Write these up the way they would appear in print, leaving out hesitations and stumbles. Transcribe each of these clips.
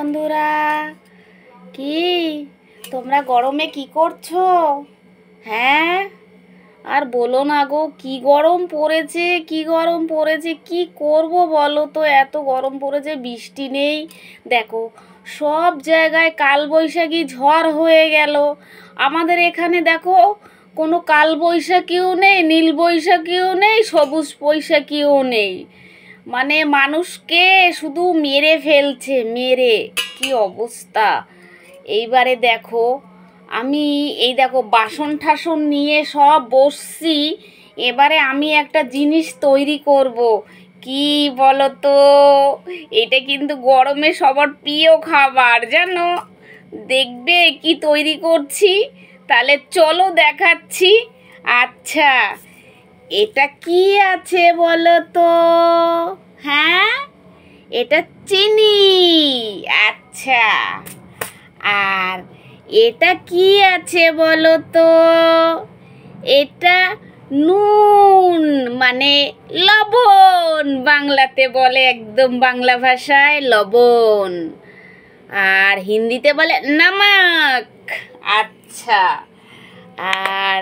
বন্ধুরা, কি তোমরা গরমে কি করছো? হ্যাঁ, আর বলো না গো, কি গরম পড়েছে, কি গরম পড়েছে, কি করব বলো তো? এত গরম পড়েছে, বৃষ্টি নেই। দেখো, সব জায়গায় কালবৈশাখী ঝড় হয়ে গেল। আমাদের এখানে দেখো, কোনো কালবৈশাখীও নেই, নীল বৈশাখীও নেই, সবুজ বৈশাখীও নেই। মানে মানুষকে শুধু মেরে ফেলছে, মেরে। কি অবস্থা! এইবারে দেখো, আমি এই দেখো বাসন ঠাসন নিয়ে সব বসছি। এবারে আমি একটা জিনিস তৈরি করব। কি বলো তো? এটা কিন্তু গরমে সবার প্রিয় খাবার, জানো? দেখবে কি তৈরি করছি? তাহলে চলো দেখাচ্ছি। আচ্ছা, এটা কি আছে বলো তো? হ্যাঁ, এটা চিনি। আচ্ছা, আর এটা কি আছে বলো তো? এটা নুন, মানে লবণ। বাংলাতে বলে, একদম বাংলা ভাষায় লবণ, আর হিন্দিতে বলে নমক। আচ্ছা, আর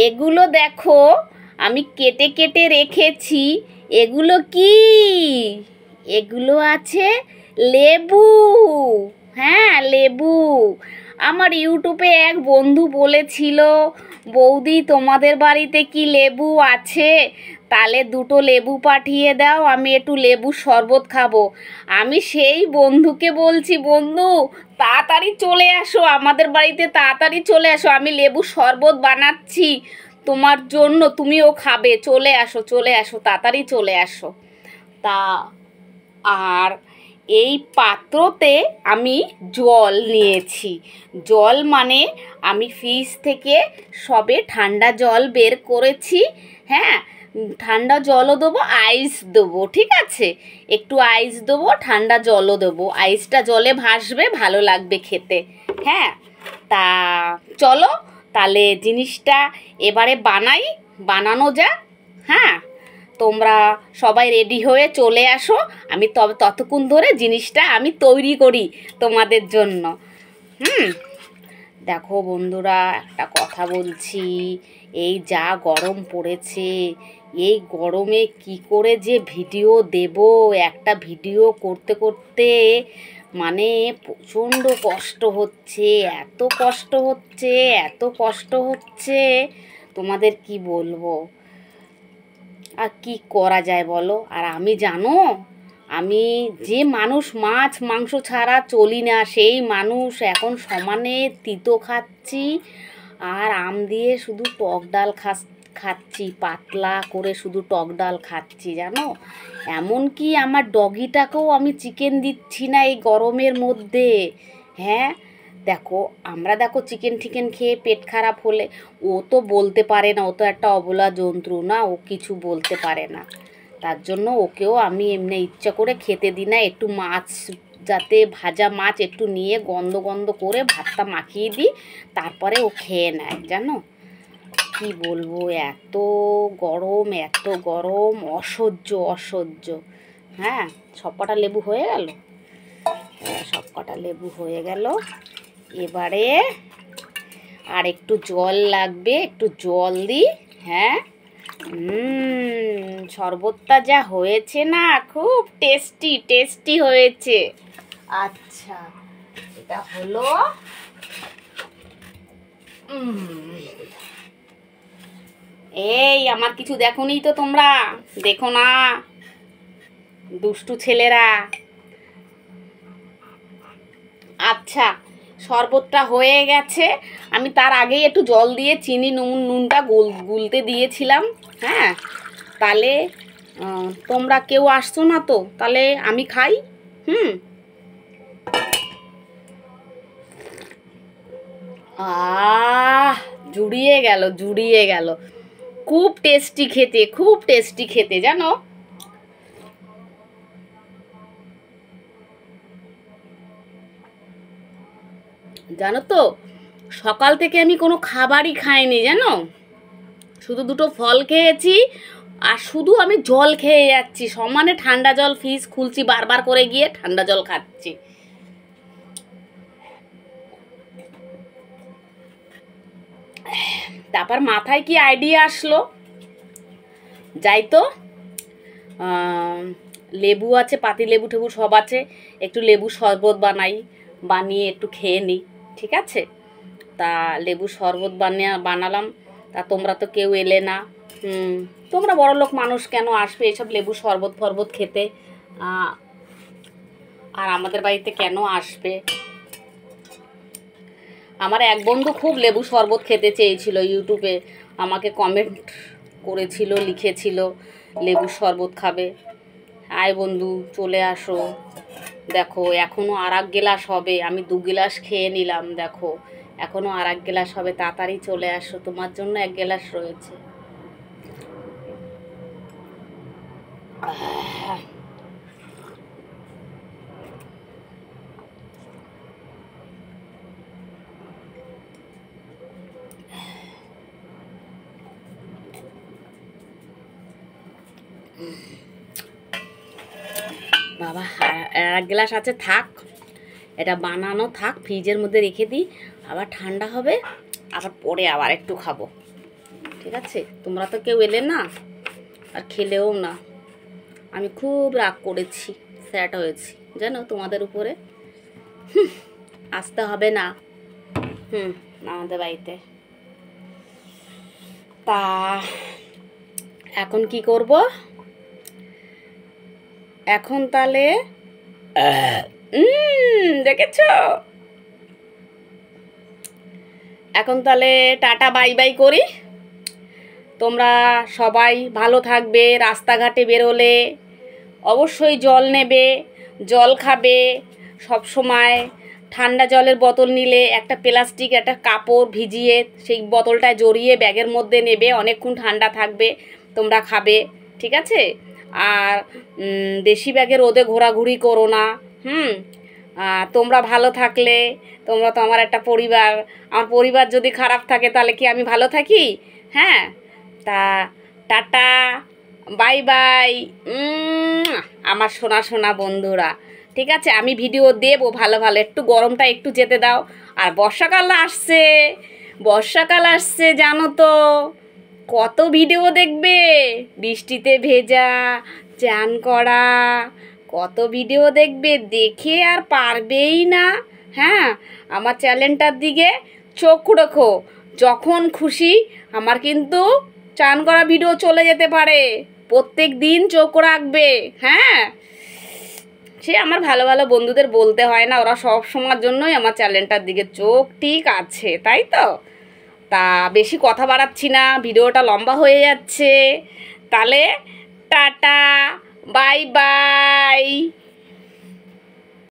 এগুলো দেখো আমি কেটে কেটে রেখেছি। এগুলো কি? এগুলো আছে লেবু। হ্যাঁ, লেবু। আমার ইউটিউবে এক বন্ধু বলেছিল, বৌদি তোমাদের বাড়িতে কি লেবু আছে? তাহলে দুটো লেবু পাঠিয়ে দাও, আমি একটু লেবু শরবত খাবো। আমি সেই বন্ধুকে বলছি, বন্ধু তাড়াতাড়ি চলে আসো আমাদের বাড়িতে, তাড়াতাড়ি চলে আসো, আমি লেবু শরবত বানাচ্ছি তোমার জন্য, তুমিও খাবে। চলে আসো, চলে আসো, তাড়াতাড়ি চলে আসো। তা আর এই পাত্রতে আমি জল নিয়েছি। জল মানে আমি ফ্রিজ থেকে সবে ঠান্ডা জল বের করেছি। হ্যাঁ, ঠান্ডা জলও দেবো, আইস দেবো, ঠিক আছে? একটু আইস দেবো, ঠান্ডা জলও দেবো। আইসটা জলে ভাসবে, ভালো লাগবে খেতে। হ্যাঁ, তা চলো তাহলে জিনিসটা এবারে বানানো যাক। হ্যাঁ, তোমরা সবাই রেডি হয়ে চলে আসো, আমি ততক্ষণ ধরে জিনিসটা আমি তৈরি করি তোমাদের জন্য। দেখো বন্ধুরা, একটা কথা বলছি, এই যা গরম পড়েছে, এই গরমে কি করে যে ভিডিও দেব, একটা ভিডিও করতে করতে মানে প্রচণ্ড কষ্ট হচ্ছে, এত কষ্ট হচ্ছে, এত কষ্ট হচ্ছে, তোমাদের কি বলবো। আর কি করা যায় বলো? আর আমি জানো, আমি যে মানুষ মাছ মাংস ছাড়া চলি না, সেই মানুষ এখন সমানে তিতো খাচ্ছি আর আম দিয়ে শুধু টক ডাল খাচ্ছি, পাতলা করে শুধু টক ডাল খাচ্ছি, জানো? এমনকি আমার ডগিটাকেও আমি চিকেন দিচ্ছি না এই গরমের মধ্যে। হ্যাঁ, দেখো আমরা দেখো চিকেন টিকেন খেয়ে পেট খারাপ হলে, ও তো বলতে পারে না, ও তো একটা অবলা জন্তু না, ও কিছু বলতে পারে না। তার জন্য ওকেও আমি এমনি ইচ্ছা করে খেতে দিই না। একটু মাছ, যাতে ভাজা মাছ একটু নিয়ে গন্ধ গন্ধ করে ভাতটা মাখিয়ে দিই, তারপরে ও খেয়ে নেয়, জানো? কি বলবো, এত গরম, এত গরম, অসহ্য অসহ্য। হ্যাঁ, সব কটা লেবু হয়ে গেল। হ্যাঁ, সব কটা লেবু হয়ে গেল। এবারে আর একটু জল লাগবে, একটু জল দিই। হ্যাঁ, শরবতটা যা হয়েছে না, খুব টেস্টি টেস্টি হয়েছে। আচ্ছা, এটা হলো এই আমার কিছু দেখোনি তো তোমরা, দেখো না দুষ্টু ছেলেরা। আচ্ছা, শরবতটা হয়ে গেছে। আমি তার আগেই একটু জল দিয়ে চিনি নুনটা গুলতে দিয়েছিলাম। হ্যাঁ, তাহলে তোমরা কেউ আসছো না তো, তাহলে আমি খাই। জুড়িয়ে গেল, জুড়িয়ে গেল। খুব টেস্টি খেতে, খুব টেস্টি খেতে, জানো? জানো তো, সকাল থেকে আমি কোনো খাবারই খাইনি, জানো? শুধু দুটো ফল খেয়েছি আর শুধু আমি জল খেয়ে যাচ্ছি, সমানে ঠান্ডা জল ফ্রিজ খুলছি বারবার করে গিয়ে ঠান্ডা জল খাচ্ছি। তারপর মাথায় কি আইডিয়া আসলো, যাই তো লেবু আছে, পাতি লেবু টেবু সব আছে, একটু লেবু শরবত বানিয়ে একটু খেয়ে নিই, ঠিক আছে। তা লেবু শরবত বানালাম। তা তোমরা তো কেউ এলে না। তোমরা বড়লোক মানুষ, কেন আসবে এসব লেবু শরবত ফরবত খেতে, আর আমাদের বাড়িতে কেন আসবে? আমার এক বন্ধু খুব লেবু শরবত খেতে চেয়েছিল, ইউটিউবে আমাকে কমেন্ট করেছিল, লিখেছিল লেবু শরবত খাবে। আয় বন্ধু, চলে আসো। দেখো এখনও আর এক গ্লাস হবে, আমি 2 গ্লাস খেয়ে নিলাম। দেখো এখনও আর এক গ্লাস হবে, তাড়াতাড়ি চলে আসো, তোমার জন্য 1 গ্লাস রয়েছে। বাবা, আর 1 গ্লাস আছে, থাক, এটা বানানো থাক, ফ্রিজের মধ্যে রেখে দিই, আবার ঠান্ডা হবে, আবার পরে আবার একটু খাবো, ঠিক আছে। তোমরা তো কেউ এলে না, আর খেলেও না। আমি খুব রাগ করেছি, স্যাড হয়েছি জানো তোমাদের উপরে। আসতে হবে না আমাদের বাড়িতে। তা এখন কি করব? এখন তাহলে দেখেছো, এখন তাহলে টাটা বাই বাই করি। তোমরা সবাই ভালো থাকবে। রাস্তাঘাটে বেরোলে অবশ্যই জল নেবে, জল খাবে। সব সময় ঠান্ডা জলের বোতল নিলে একটা প্লাস্টিক একটা কাপড় ভিজিয়ে সেই বোতলটায় জড়িয়ে ব্যাগের মধ্যে নেবে, অনেকক্ষণ ঠান্ডা থাকবে, তোমরা খাবে, ঠিক আছে। আর দেশি ব্যাগে রোদে ঘোরাঘুরি করো না। তোমরা ভালো থাকলে, তোমরা তো আমার একটা পরিবার, আমার পরিবার যদি খারাপ থাকে তাহলে কি আমি ভালো থাকি? হ্যাঁ, তা টাটা বাই বাই আমার সোনা সোনা বন্ধুরা, ঠিক আছে। আমি ভিডিও দেবো ভালো ভালো, একটু গরমটা একটু যেতে দাও। আর বর্ষাকাল আসছে, বর্ষাকাল আসছে জানো তো, কত ভিডিও দেখবে, বৃষ্টিতে ভেজা, চান করা, কত ভিডিও দেখবে, দেখে আর পারবেই না। হ্যাঁ, আমার চ্যানেলটার দিকে চোখ রাখো, যখন খুশি আমার কিন্তু চান করা ভিডিও চলে যেতে পারে, প্রত্যেক দিন চোখ রাখবে। হ্যাঁ, সে আমার ভালো ভালো বন্ধুদের বলতে হয় না, ওরা সব সময়ের জন্যই আমার চ্যানেলটার দিকে চোখ ঠিক আছে, তাই তো। তা বেশি কথা বাড়াচ্ছি না, ভিডিওটা লম্বা হয়ে যাচ্ছে, তাহলে টাটা বাই বাই।